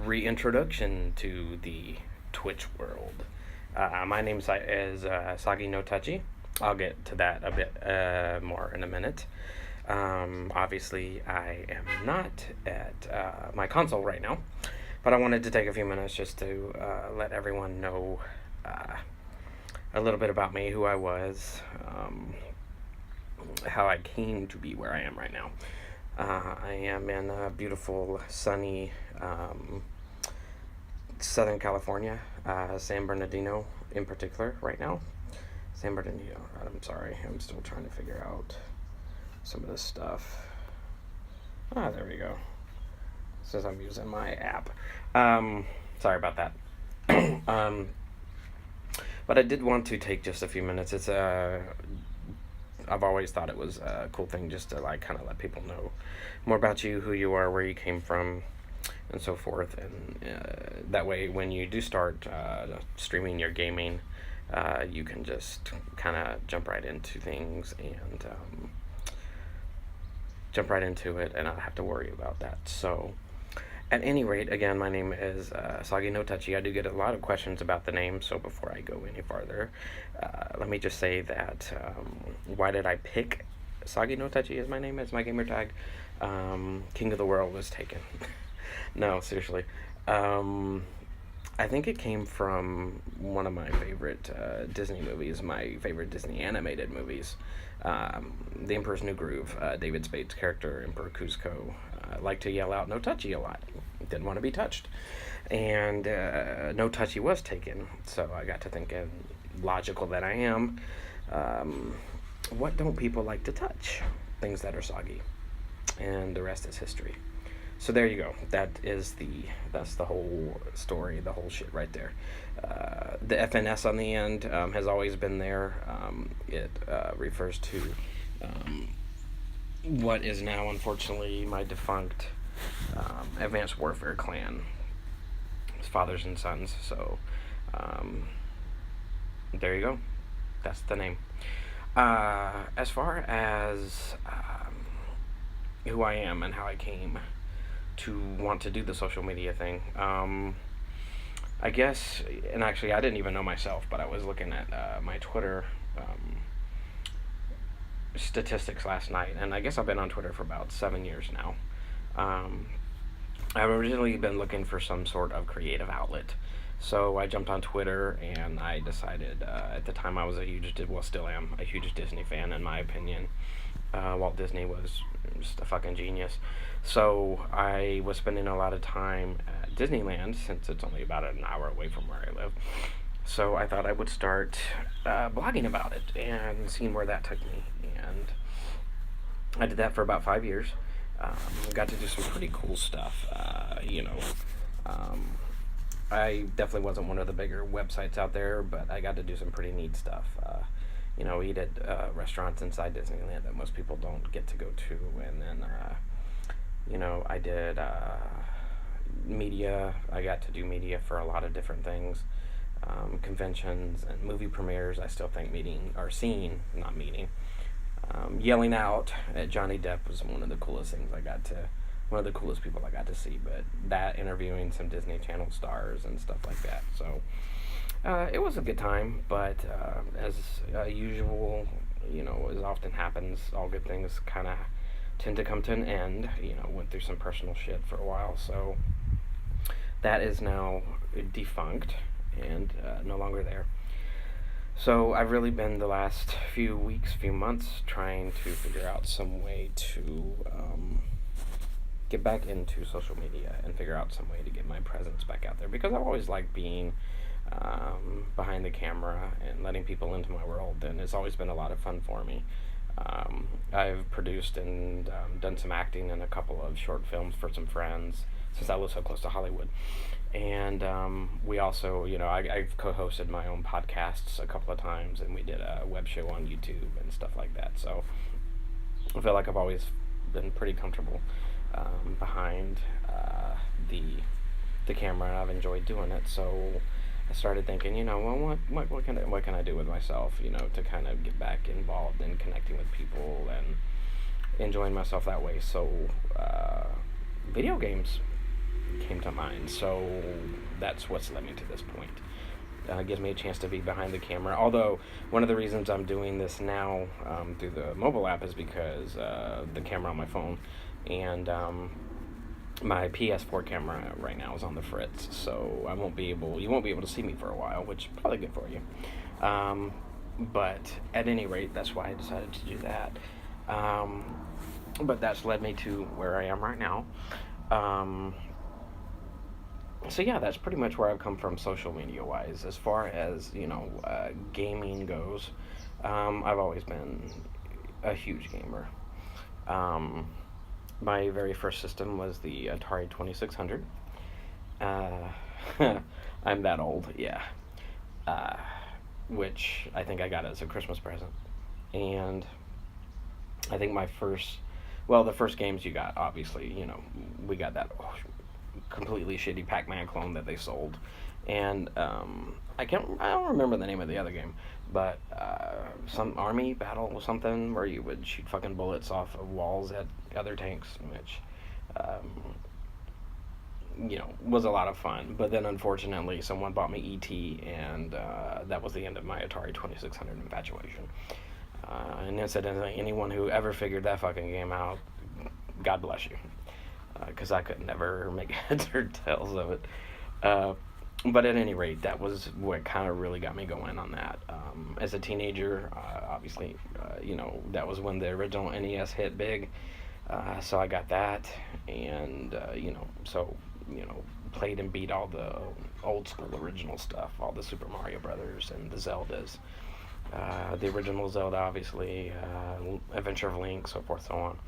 reintroduction to the Twitch world. My name is Sagi no Tachi. I'll get to that a bit more in a minute. Obviously, I am not at my console right now, but I wanted to take a few minutes just to let everyone know a little bit about me, who I was, how I came to be where I am right now. I am in beautiful, sunny Southern California, San Bernardino in particular, right now. San Bernardino, I'm sorry, I'm still trying to figure out some of this stuff. There we go. Since I'm using my app. Sorry about that. But I did want to take just a few minutes. I've always thought it was a cool thing just to like kind of let people know more about you, who you are, where you came from, and so forth. And that way, when you do start streaming your gaming, you can just kind of jump right into things and jump right into it and not have to worry about that. So, at any rate, again, my name is Sagi no Tachi. I do get a lot of questions about the name, so before I go any farther, let me just say that why did I pick Sagi no Tachi as my name, as my gamer tag? King of the World was taken. No, seriously. I think it came from one of my favorite Disney movies, my favorite Disney animated movies. The Emperor's New Groove, David Spade's character, Emperor Kuzco, liked to yell out "No touchy" a lot. Didn't want to be touched, and "No touchy" was taken. So I got to thinking, logical that I am, what don't people like to touch? Things that are soggy, and the rest is history. So there you go. That's the whole story, the whole shit right there. The FNS on the end has always been there. It refers to what is now, unfortunately, my defunct Advanced Warfare clan. It's fathers and sons. So there you go. That's the name. As far as who I am and how I came to want to do the social media thing, I guess, and actually I didn't even know myself, but I was looking at my Twitter statistics last night, and I guess I've been on Twitter for about 7 years now. I've originally been looking for some sort of creative outlet, so I jumped on Twitter, and I decided, at the time I was still am, a huge Disney fan, in my opinion. Walt Disney was just a fucking genius. So I was spending a lot of time at Disneyland, since it's only about an hour away from where I live. So I thought I would start blogging about it and seeing where that took me. And I did that for about 5 years. Got to do some pretty cool stuff. I definitely wasn't one of the bigger websites out there, but I got to do some pretty neat stuff. Eat at restaurants inside Disneyland that most people don't get to go to. And then, I did media. I got to do media for a lot of different things. Conventions and movie premieres. I still think yelling out at Johnny Depp was one of the coolest people I got to see. But that, interviewing some Disney Channel stars and stuff like that. So it was a good time, but as usual, as often happens, all good things kind of tend to come to an end. Went through some personal shit for a while, so that is now defunct and no longer there. So I've really been the last few months trying to figure out some way to get back into social media and figure out some way to get my presence back out there, because I've always liked being behind the camera and letting people into my world, and it's always been a lot of fun for me. I've produced and done some acting in a couple of short films for some friends, since I live so close to Hollywood. And we also, I've co-hosted my own podcasts a couple of times, and we did a web show on YouTube and stuff like that. So I feel like I've always been pretty comfortable behind the camera, and I've enjoyed doing it. So I started thinking, what can I do with myself, to kind of get back involved in connecting with people and enjoying myself that way. So video games. came to mind. So that's what's led me to this point. Gives me a chance to be behind the camera. Although one of the reasons I'm doing this now through the mobile app is because the camera on my phone and my PS4 camera right now is on the fritz, so you won't be able to see me for a while, which is probably good for you. But at any rate, that's why I decided to do that. But that's led me to where I am right now. So yeah, that's pretty much where I've come from social media wise. As far as gaming goes, I've always been a huge gamer. My very first system was the Atari 2600. I'm that old, yeah. Which I think I got as a Christmas present. And I think the first games you got, obviously, we got that completely shitty Pac-Man clone that they sold, and I don't remember the name of the other game, but some army battle or something where you would shoot fucking bullets off of walls at other tanks, which was a lot of fun. But then unfortunately someone bought me E.T. and that was the end of my Atari 2600 infatuation. And incidentally, anyone who ever figured that fucking game out, God bless you. Because I could never make heads or tails of it. But at any rate, that was what kind of really got me going on that. As a teenager, obviously, that was when the original NES hit big. So I got that, and, played and beat all the old school original stuff, all the Super Mario Brothers and the Zeldas. The original Zelda, obviously, Adventure of Link, so forth, so on.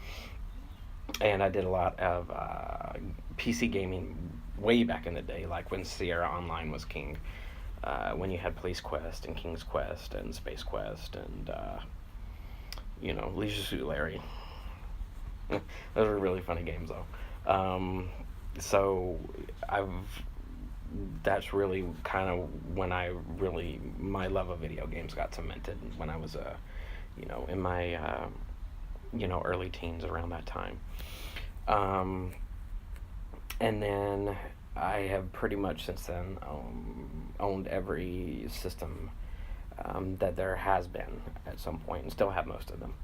And I did a lot of PC gaming way back in the day, like when Sierra Online was king, when you had Police Quest and King's Quest and Space Quest and, Leisure Suit Larry. Those were really funny games, though. So that's really kind of when my love of video games got cemented, when I was, in my, early teens, around that time. And then I have pretty much since then owned every system that there has been at some point, and still have most of them.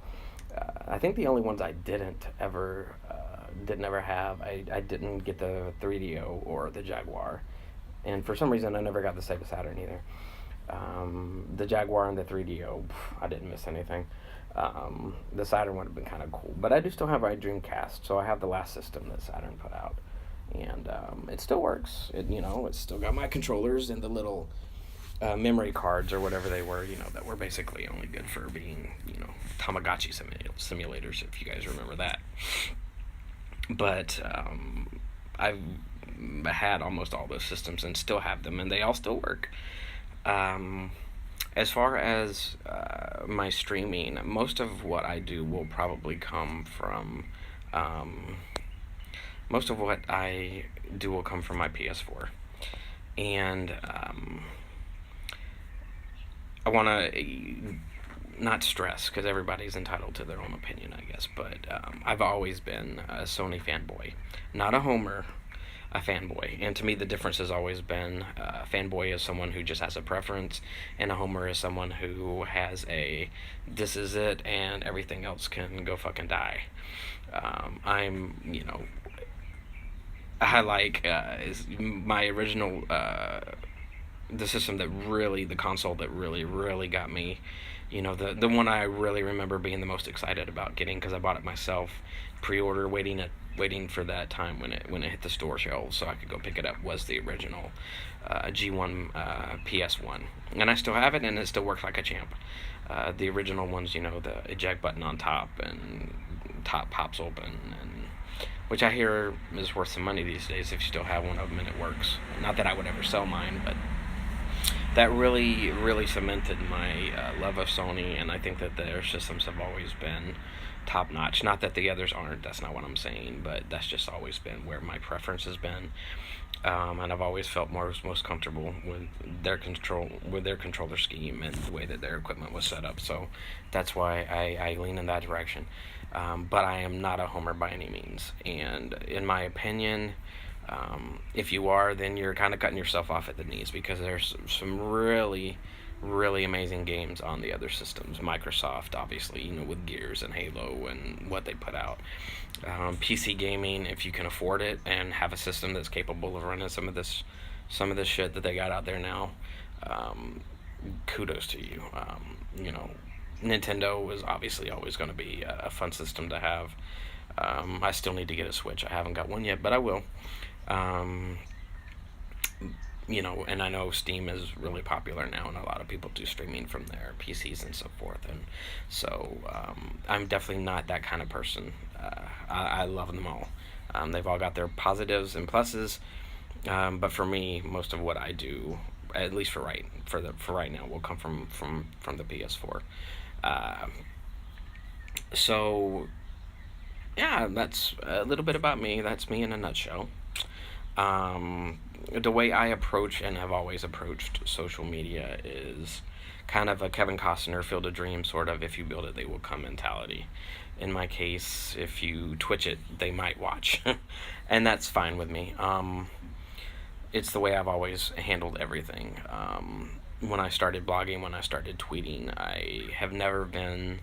I think the only ones I didn't ever have, I didn't get the 3DO or the Jaguar, and for some reason I never got the Sega Saturn either. The Jaguar and the 3DO, I didn't miss anything. The Saturn would have been kind of cool, but I do still have my Dreamcast, so I have the last system that Saturn put out, and it still works. It's still got my controllers and the little memory cards or whatever they were, that were basically only good for being, Tamagotchi simulators, if you guys remember that. But I've had almost all those systems and still have them, and they all still work. As far as my streaming, most of what I do will probably come from my PS4. And I want to not stress, because everybody's entitled to their own opinion, I guess, but I've always been a Sony fanboy. Not a homer, a fanboy. And to me, the difference has always been a fanboy is someone who just has a preference, and a homer is someone who has this is it, and everything else can go fucking die. I like is my original the console that really got me, the one I really remember being the most excited about getting, because I bought it myself, pre-order, waiting for that time when it hit the store shelves so I could go pick it up, was the original G1 PS1, and I still have it, and it still works like a champ. The original ones, the eject button on top, and top pops open, and which I hear is worth some money these days if you still have one of them and it works. Not that I would ever sell mine, but that really cemented my love of Sony, and I think that their systems have always been top notch. Not that the others aren't, that's not what I'm saying, but that's just always been where my preference has been. And I've always felt most comfortable with their controller scheme and the way that their equipment was set up. So that's why I lean in that direction. But I am not a homer by any means. And in my opinion, If you are, then you're kind of cutting yourself off at the knees, because there's some really, really amazing games on the other systems. Microsoft, obviously, with Gears and Halo and what they put out. PC gaming, if you can afford it and have a system that's capable of running some of this shit that they got out there now, um, kudos to you. Nintendo is obviously always going to be a fun system to have. I still need to get a Switch. I haven't got one yet, but I will. Um, and I know Steam is really popular now, and a lot of people do streaming from their PCs and so forth. And so I'm definitely not that kind of person. I love them all. They've all got their positives and pluses, but for me, most of what I do, at least for right now, will come from the PS4. Uh, so yeah, that's a little bit about me. That's me in a nutshell. The way I approach and have always approached social media is kind of a Kevin Costner Field of Dreams sort of, if you build it, they will come mentality. In my case, if you Twitch it, they might watch. And that's fine with me. It's the way I've always handled everything. When I started blogging, when I started tweeting, I have never been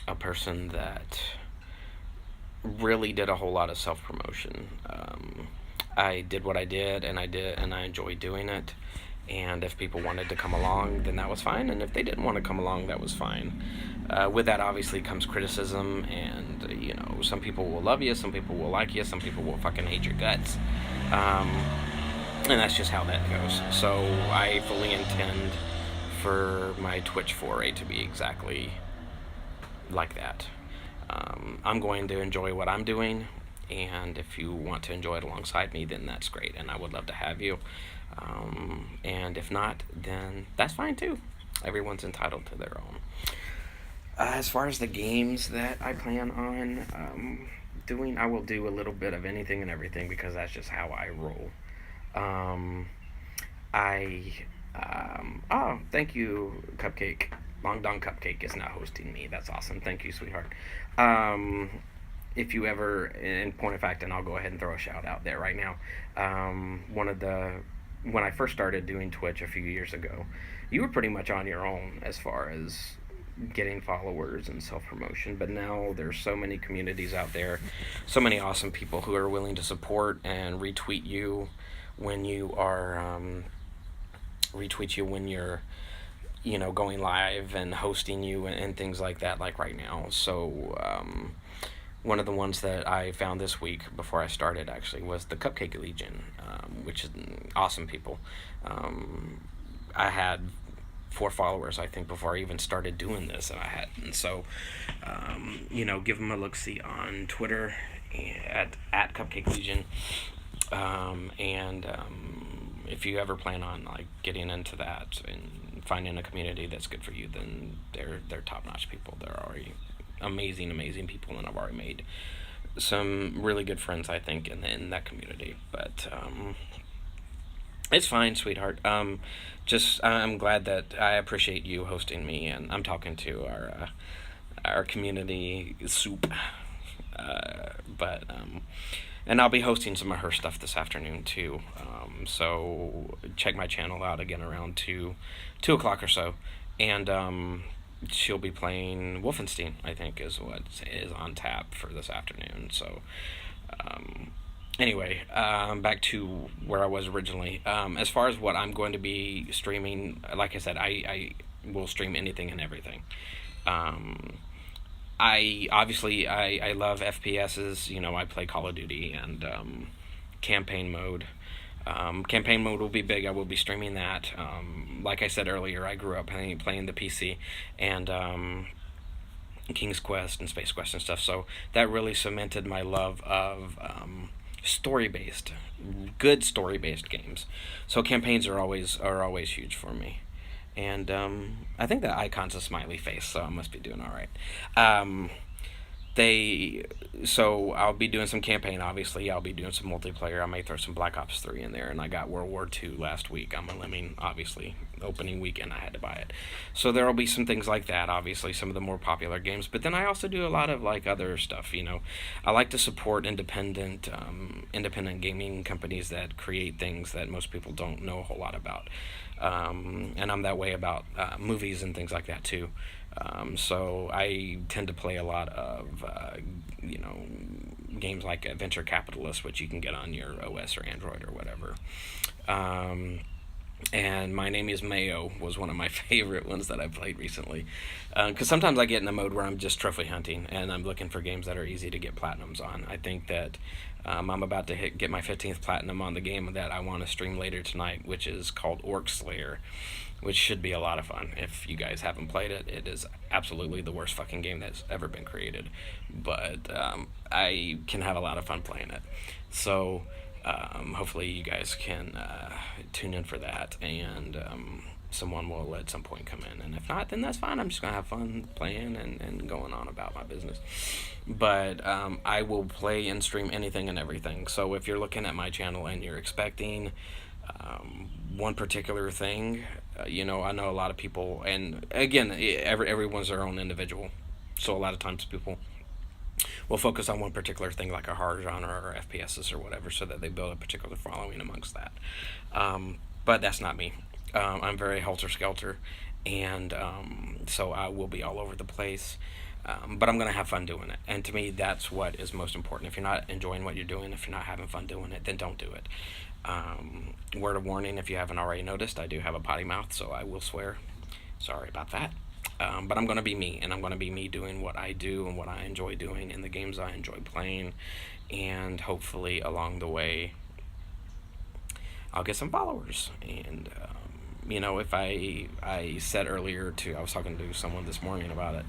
a person that really did a whole lot of self promotion. I did what I did, and I enjoyed doing it. And if people wanted to come along, then that was fine. And if they didn't want to come along, that was fine. With that, obviously, comes criticism, and some people will love you, some people will like you, some people will fucking hate your guts. Um, and that's just how that goes. So I fully intend for my Twitch foray to be exactly like that. I'm going to enjoy what I'm doing, and if you want to enjoy it alongside me, then that's great, and I would love to have you. And if not, then that's fine too. Everyone's entitled to their own. As far as the games that I plan on doing, I will do a little bit of anything and everything, because that's just how I roll. Um, I oh, thank you, Cupcake. Long Don Cupcake is now hosting me. That's awesome. Thank you, sweetheart. Um, if you ever, in point of fact, and I'll go ahead and throw a shout out there right now. When I first started doing Twitch a few years ago, you were pretty much on your own as far as getting followers and self promotion. But now there's so many communities out there, so many awesome people who are willing to support and retweet you when you are going live, and hosting you, and things like that, like right now. So one of the ones that I found this week before I started actually was the Cupcake Legion, which is awesome people. I had 4 followers, I think, before I even started doing this, and so give them a look see on Twitter at Cupcake Legion. And if you ever plan on like getting into that and finding a community that's good for you, then they're top notch people. They're already amazing people, and I've already made some really good friends, I think, in that community. But it's fine, sweetheart. Just I'm glad that I appreciate you hosting me, and I'm talking to our community soup. But and I'll be hosting some of her stuff this afternoon too. So check my channel out again around 2 o'clock or so, and she'll be playing Wolfenstein, I think, is what is on tap for this afternoon. So anyway, back to where I was originally. As far as what I'm going to be streaming, like I said, I will stream anything and everything. I love FPSs. I play Call of Duty and campaign mode. Campaign mode will be big. I will be streaming that. Like I said earlier, I grew up playing the PC and King's Quest and Space Quest and stuff. So that really cemented my love of good story-based games. So campaigns are always huge for me. And I think that icon's a smiley face, so I must be doing all right. So I'll be doing some campaign. Obviously, I'll be doing some multiplayer. I may throw some Black Ops 3 in there, and I got World War II last week. I'm a lemming, obviously. Opening weekend, I had to buy it. So there will be some things like that. Obviously, some of the more popular games. But then I also do a lot of like other stuff. I like to support independent gaming companies that create things that most people don't know a whole lot about. And I'm that way about movies and things like that too. So I tend to play a lot of, games like Venture Capitalist, which you can get on your OS or Android or whatever. And My Name is Mayo was one of my favorite ones that I played recently. Because sometimes I get in a mode where I'm just trophy hunting and I'm looking for games that are easy to get platinums on. I think that I'm about to get my 15th platinum on the game that I want to stream later tonight, which is called Orc Slayer, which should be a lot of fun. If you guys haven't played it, it is absolutely the worst fucking game that's ever been created. But I can have a lot of fun playing it. So hopefully you guys can tune in for that, and someone will at some point come in. And if not, then that's fine. I'm just going to have fun playing and going on about my business. But I will play and stream anything and everything. So if you're looking at my channel and you're expecting one particular thing, I know a lot of people, and again, everyone's their own individual. So a lot of times people will focus on one particular thing, like a horror genre or FPSs or whatever, so that they build a particular following amongst that. But that's not me. I'm very helter-skelter, and so I will be all over the place. But I'm going to have fun doing it. And to me, that's what is most important. If you're not enjoying what you're doing, if you're not having fun doing it, then don't do it. Word of warning, if you haven't already noticed, I do have a potty mouth, so I will swear. Sorry about that. But I'm going to be me, and I'm going to be me doing what I do and what I enjoy doing in the games I enjoy playing. And hopefully along the way, I'll get some followers. And, if I said earlier I was talking to someone this morning about it,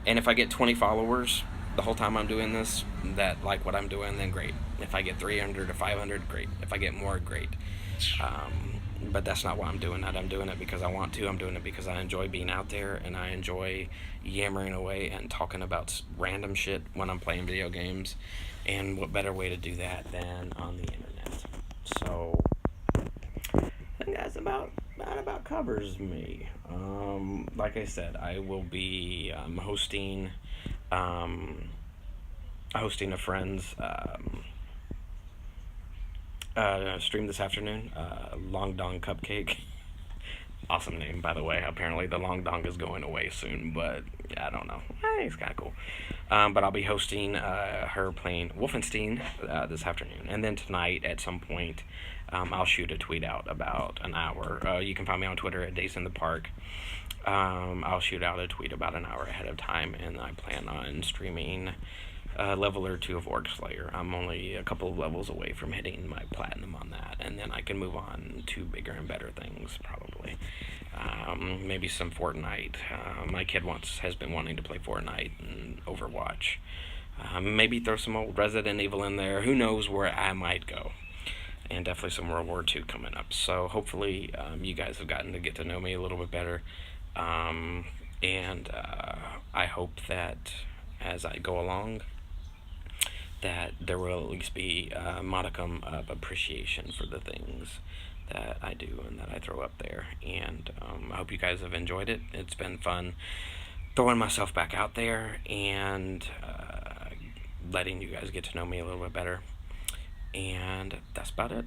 and if I get 20 followers the whole time I'm doing this that like what I'm doing, then great. If I get 300 or 500, great. If I get more, great. But that's not why I'm doing that. I'm doing it because I want to. I'm doing it because I enjoy being out there, and I enjoy yammering away and talking about random shit when I'm playing video games. And what better way to do that than on the internet? So I think that's about covers me. Like I said, I will be hosting a friend's stream this afternoon. Long Dong Cupcake. Awesome name, by the way. Apparently the Long Dong is going away soon, but I don't know. It's kind of cool. But I'll be hosting her playing Wolfenstein this afternoon. And then tonight at some point, I'll shoot a tweet out about an hour. You can find me on Twitter at Days in the Park. I'll shoot out a tweet about an hour ahead of time, and I plan on streaming level or 2 of Orc Slayer. I'm only a couple of levels away from hitting my platinum on that, and then I can move on to bigger and better things, probably. Maybe some Fortnite. My kid has been wanting to play Fortnite and Overwatch. Maybe throw some old Resident Evil in there. Who knows where I might go. And definitely some World War II coming up. So hopefully you guys have gotten to get to know me a little bit better. And I hope that as I go along, that there will at least be a modicum of appreciation for the things that I do and that I throw up there. And I hope you guys have enjoyed it. It's been fun throwing myself back out there and letting you guys get to know me a little bit better. And that's about it.